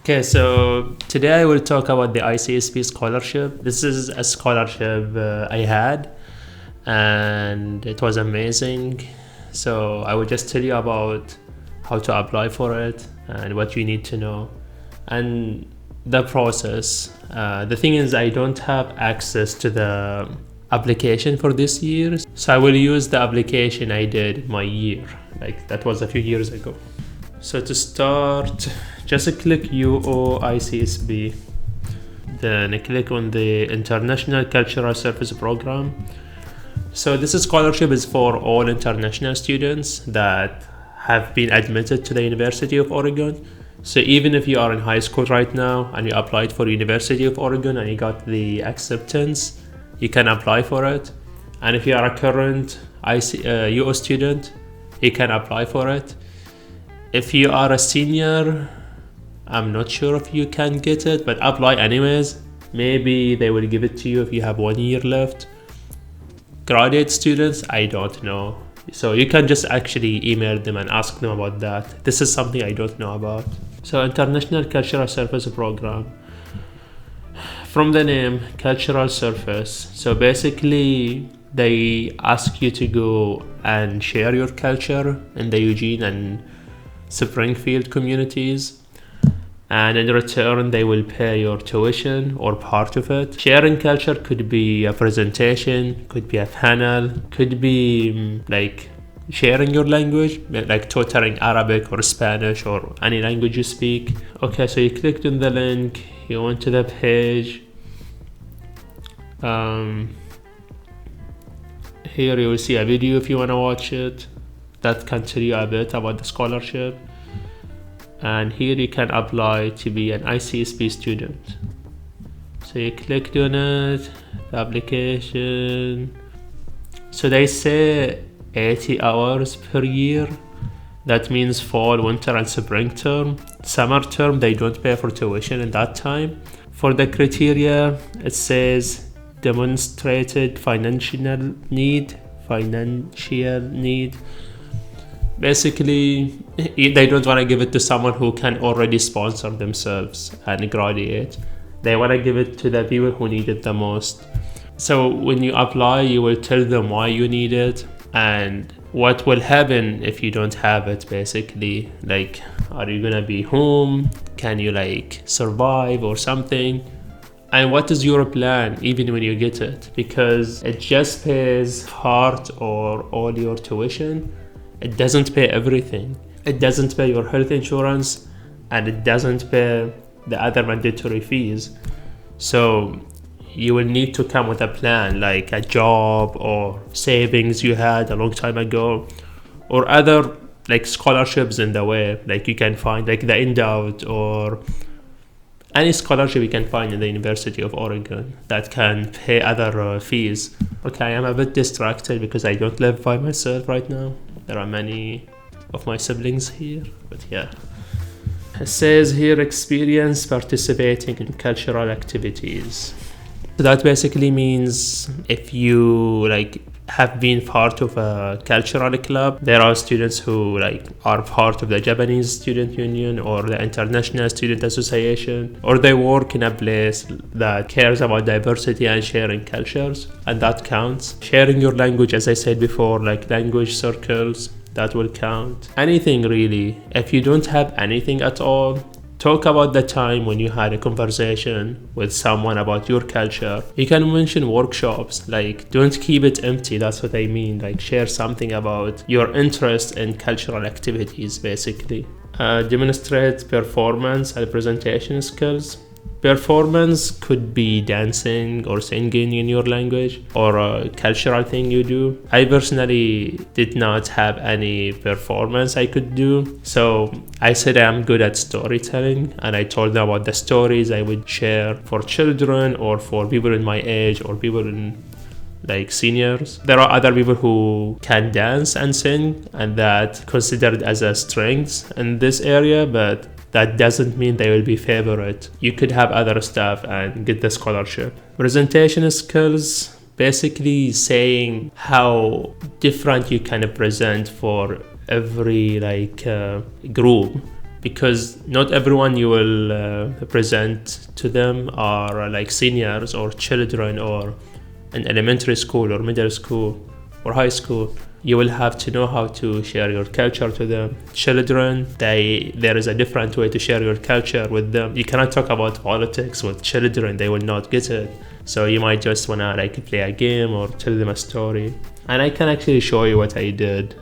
Okay, so today I will talk about the ICSP Scholarship. This is a scholarship I had, and it was amazing. So I will just tell you about how to apply for it and what you need to know and the process. The thing is, I don't have access to the application for this year, so I will use the application I did my year, like that was a few years ago. So to start, just click UO-ICSB, then click on the International Cultural Service Program. So this scholarship is for all international students that have been admitted to the University of Oregon. So even if you are in high school right now and you applied for University of Oregon and you got the acceptance, you can apply for it. And if you are a current UO student, you can apply for it. If you are a senior, I'm not sure if you can get it, but apply anyways. Maybe they will give it to you if you have 1 year left. Graduate students, I don't know. So you can just actually email them and ask them about that. This is something I don't know about. So International Cultural Service Program. From the name, Cultural Service. So basically, they ask you to go and share your culture in the Eugene and Springfield communities, and in return they will pay your tuition or part of it. Sharing culture could be a presentation, could be a panel, could be like sharing your language, like tutoring Arabic or Spanish or any language you speak. Okay, so you clicked on the link, you went to the page. Here you will see a video if you want to watch it that can tell you a bit about the scholarship, and here you can apply to be an ICSP student. So you clicked on it, the application. So they say 80 hours per year. That means fall, winter and spring term. Summer term, they don't pay for tuition in that time. For the criteria, it says demonstrated financial need. Basically, they don't want to give it to someone who can already sponsor themselves and graduate. They want to give it to the people who need it the most. So when you apply, you will tell them why you need it and what will happen if you don't have it, basically. Like, are you gonna be home? Can you like survive or something? And what is your plan even when you get it? Because it just pays part or all your tuition. It doesn't pay everything. It doesn't pay your health insurance, and it doesn't pay the other mandatory fees. So you will need to come with a plan, like a job or savings you had a long time ago, or other like scholarships in the way, like you can find like the Endowed or any scholarship you can find in the University of Oregon that can pay other fees. Okay, I'm a bit distracted because I don't live by myself right now. There are many of my siblings here, but yeah. It says here, experience participating in cultural activities. So that basically means if you like have been part of a cultural club. There are students who like are part of the Japanese Student Union or the International Student Association, or they work in a place that cares about diversity and sharing cultures, and that counts. Sharing your language, as I said before, like language circles, that will count. Anything really. If you don't have anything at all, talk about the time when you had a conversation with someone about your culture. You can mention workshops, like don't keep it empty, that's what I mean. Like share something about your interest in cultural activities, basically. Demonstrate performance and presentation skills. Performance could be dancing or singing in your language or a cultural thing you do. I personally did not have any performance I could do, so I said I'm good at storytelling, and I told them about the stories I would share for children or for people in my age or people in like seniors. There are other people who can dance and sing, and that considered as a strength in this area, but that doesn't mean they will be favorite. You could have other stuff and get the scholarship. Presentation skills, basically saying how different you can present for every group. because not everyone you will present to them are like seniors or children or in elementary school or middle school or high school. You will have to know how to share your culture to them. Children, there is a different way to share your culture with them. You cannot talk about politics with children, they will not get it. So you might just wanna like play a game or tell them a story. And I can actually show you what I did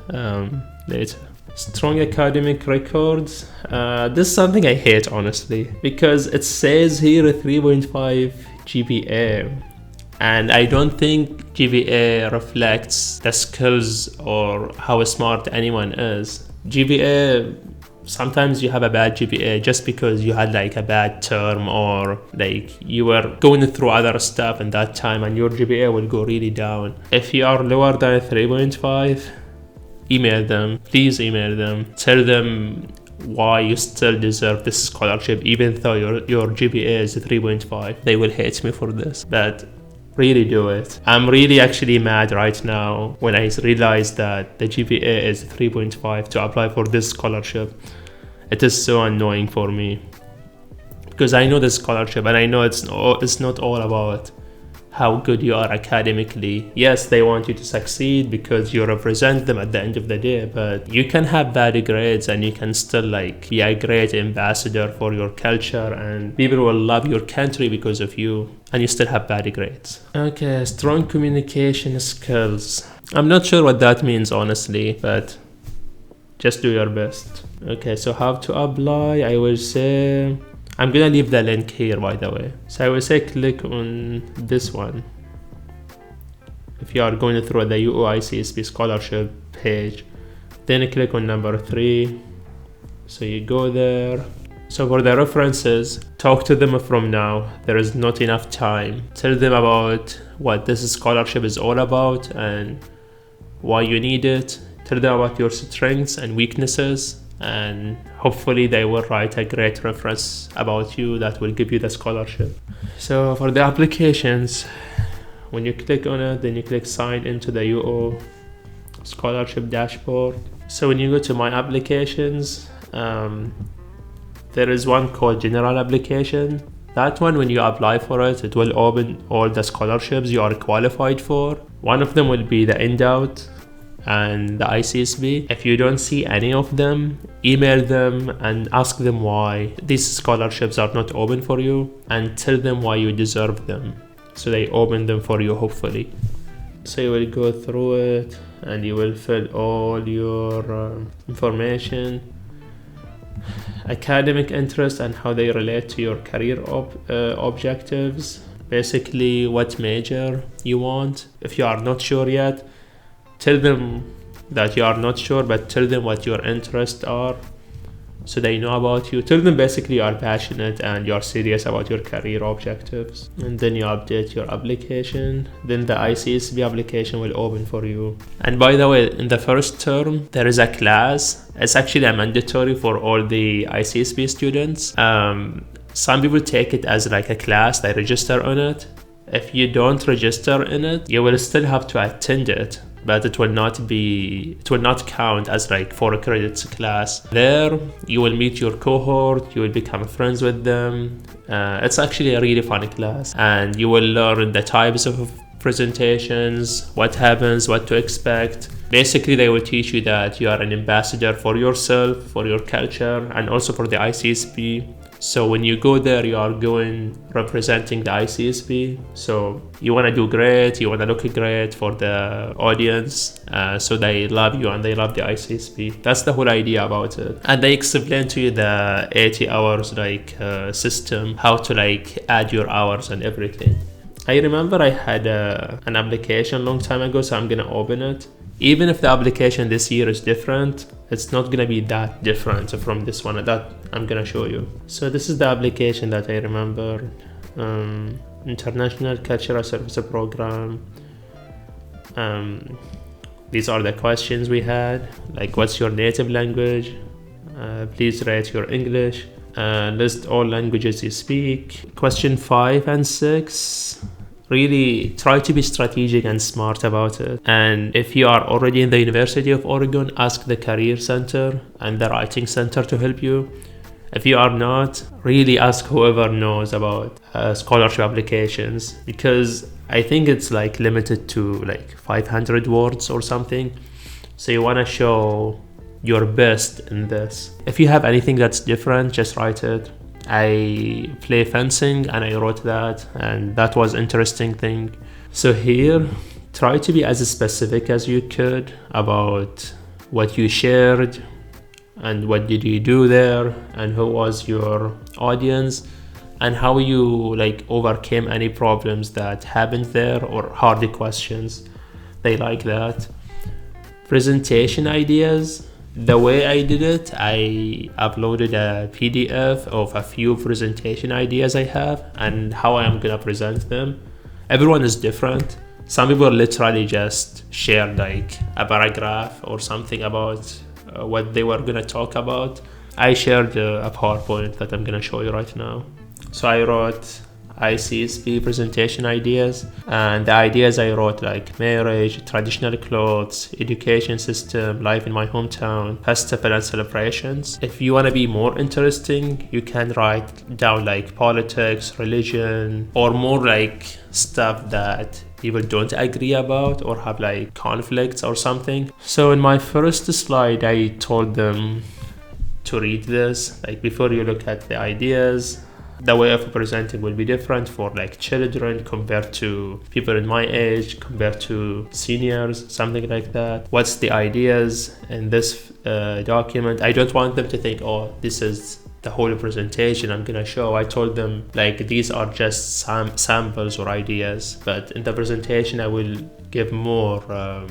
later. Strong academic records. This is something I hate, honestly, because it says here a 3.5 GPA. And I don't think GPA reflects the skills or how smart anyone is. GPA, sometimes you have a bad GPA just because you had like a bad term or like you were going through other stuff in that time and your GPA will go really down. If you are lower than 3.5, email them, please email them. Tell them why you still deserve this scholarship even though your GPA is 3.5. They will hate me for this, but really do it. I'm really actually mad right now when I realized that the GPA is 3.5 to apply for this scholarship. It is so annoying for me because I know this scholarship and I know it's not all about how good you are academically. Yes, they want you to succeed because you represent them at the end of the day, but you can have bad grades and you can still like be a great ambassador for your culture and people will love your country because of you, and you still have bad grades. Okay, strong communication skills. I'm not sure what that means, honestly, but just do your best. Okay, so how to apply? I will say, I'm gonna leave the link here, by the way. So I will say click on this one. If you are going through the ICSP Scholarship page, then click on number 3. So you go there. So for the references, talk to them from now. There is not enough time. Tell them about what this scholarship is all about and why you need it. Tell them about your strengths and weaknesses, and hopefully they will write a great reference about you that will give you the scholarship. So for the applications, when you click on it, then you click sign into the UO scholarship dashboard. So when you go to my applications, there is one called general application. That one, when you apply for it, it will open all the scholarships you are qualified for. One of them will be the Endowed and the ICSB. If you don't see any of them, email them and ask them why these scholarships are not open for you and tell them why you deserve them, so they open them for you, hopefully. So you will go through it and you will fill all your information, academic interest and how they relate to your career objectives. Basically what major you want. If you are not sure yet, tell them that you are not sure, but tell them what your interests are so they know about you. Tell them basically you are passionate and you are serious about your career objectives. And then you update your application. Then the ICSB application will open for you. And by the way, in the first term, there is a class. It's actually a mandatory for all the ICSB students. Some people take it as like a class, they register on it. If you don't register in it, you will still have to attend it, but it will not count as like 4 credits class. There you will meet your cohort, you will become friends with them. It's actually a really fun class, and you will learn the types of presentations, what happens, what to expect. Basically they will teach you that you are an ambassador for yourself, for your culture, and also for the ICSP. So when you go there, you are going representing the ICSP. So you want to do great, you want to look great for the audience, so they love you and they love the ICSP. That's the whole idea about it. And they explain to you the 80 hours system, how to add your hours and everything. I remember I had an application a long time ago, so I'm gonna open it. Even if the application this year is different, it's not gonna be that different from this one that I'm gonna show you. So this is the application that I remember. International Cultural Service Program. These are the questions we had, like what's your native language? Please rate your English. List all languages you speak. Question 5 and 6. Really try to be strategic and smart about it. And if you are already in the University of Oregon, ask the Career Center and the Writing Center to help you. If you are not, really ask whoever knows about scholarship applications, because I think it's like limited to like 500 words or something. So you want to show your best in this. If you have anything that's different, just write it. I play fencing and I wrote that, and that was interesting thing. So here, try to be as specific as you could about what you shared and what did you do there and who was your audience and how you like overcame any problems that happened there or hard questions. They like that. Presentation ideas. The way I did it, I uploaded a PDF of a few presentation ideas I have and how I am gonna present them. Everyone is different. Some people literally just share like a paragraph or something about what they were gonna talk about. I shared a PowerPoint that I'm gonna show you right now. So I wrote ICSP presentation ideas, and the ideas I wrote like marriage, traditional clothes, education system, life in my hometown, festival and celebrations. If you want to be more interesting, you can write down like politics, religion, or more like stuff that people don't agree about or have like conflicts or something. So in my first slide, I told them to read this, like before you look at the ideas. The way of presenting will be different for like children compared to people in my age, compared to seniors, something like that. What's the ideas in this document? I don't want them to think, oh, this is the whole presentation I'm gonna show. I told them like these are just samples or ideas, but in the presentation I will give more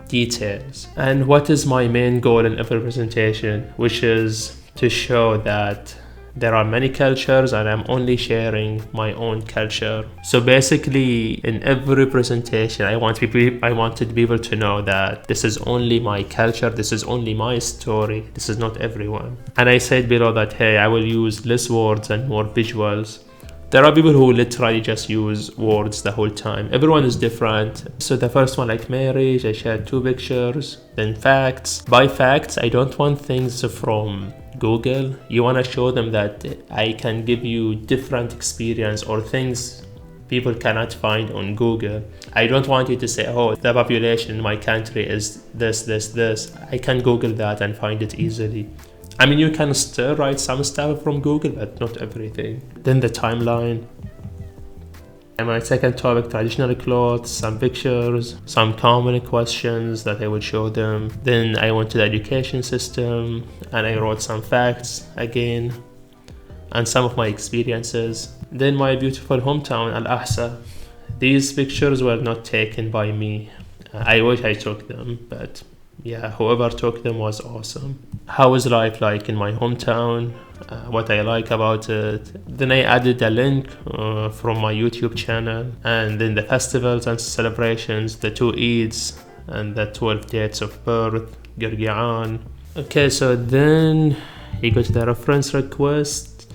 details. And what is my main goal in every presentation, which is to show that there are many cultures and I'm only sharing my own culture. So basically in every presentation I wanted people to know that this is only my culture, this is only my story, this is not everyone. And I said below that, hey, I will use less words and more visuals. There are people who literally just use words the whole time. Everyone is different. So the first one, like marriage, I shared 2 pictures. Then facts. By facts, I don't want things from Google. You want to show them that I can give you different experience or things people cannot find on Google. I don't want you to say, oh, the population in my country is this. I can Google that and find it easily. I mean, you can still write some stuff from Google, but not everything. Then the timeline. And my second topic, traditional clothes, some pictures, some common questions that I would show them. Then I went to the education system and I wrote some facts again and some of my experiences. Then my beautiful hometown, Al-Ahsa. These pictures were not taken by me. I wish I took them, but yeah, whoever took them was awesome. How is life like in my hometown? What I like about it. Then I added a link from my YouTube channel, and then the festivals and celebrations, the 2 Eids and the 12 dates of birth, Girgian. Okay, so then you go to the reference request.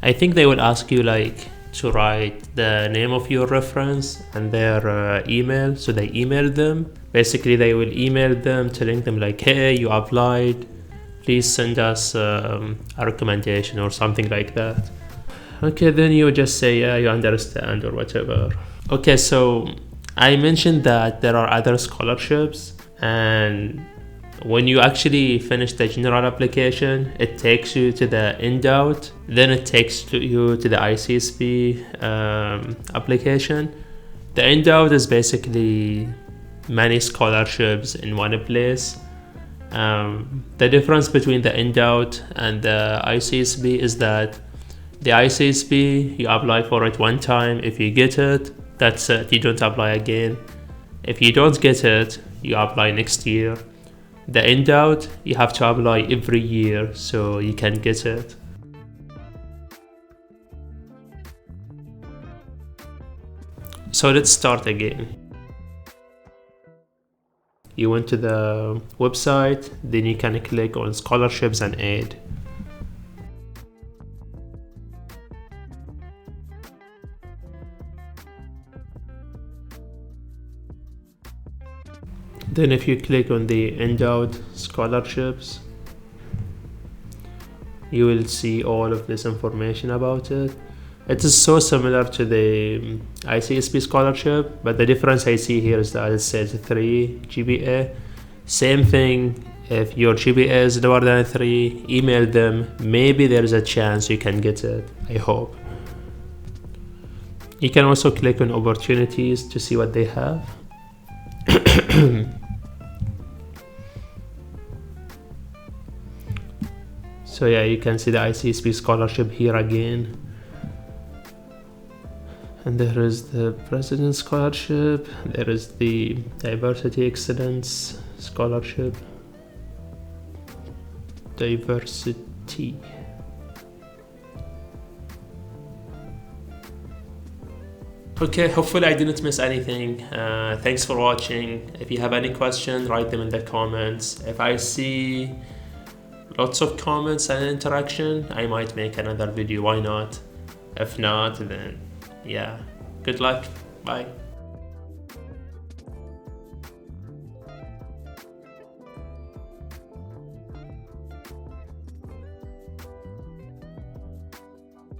I think they will ask you like to write the name of your reference and their email. So they email them. Basically, they will email them telling them like, hey, you applied, please send us a recommendation or something like that. Okay, then you just say, yeah, you understand or whatever. Okay, so I mentioned that there are other scholarships, and when you actually finish the general application, it takes you to the Endowed, then it takes you to the ICSP application. The Endowed is basically many scholarships in one place. The difference between the Endowed and the ICSB is that the ICSB, you apply for it one time. If you get it, that's it, you don't apply again. If you don't get it, you apply next year. The Endowed, you have to apply every year so you can get it. So let's start again. You went to the website, then you can click on scholarships and aid. Then if you click on the Endowed Scholarships, you will see all of this information about it. It is so similar to the ICSP Scholarship, but the difference I see here is that it says 3 GPA. Same thing, if your GPA is lower than 3, email them. Maybe there's a chance you can get it, I hope. You can also click on opportunities to see what they have. So yeah, you can see the ICSP Scholarship here again. And there is the President's Scholarship, there is the Diversity Excellence Scholarship. Diversity. Okay, hopefully I didn't miss anything. Thanks for watching. If you have any questions, write them in the comments. If I see lots of comments and interaction, I might make another video, why not? If not, then yeah, good luck, bye.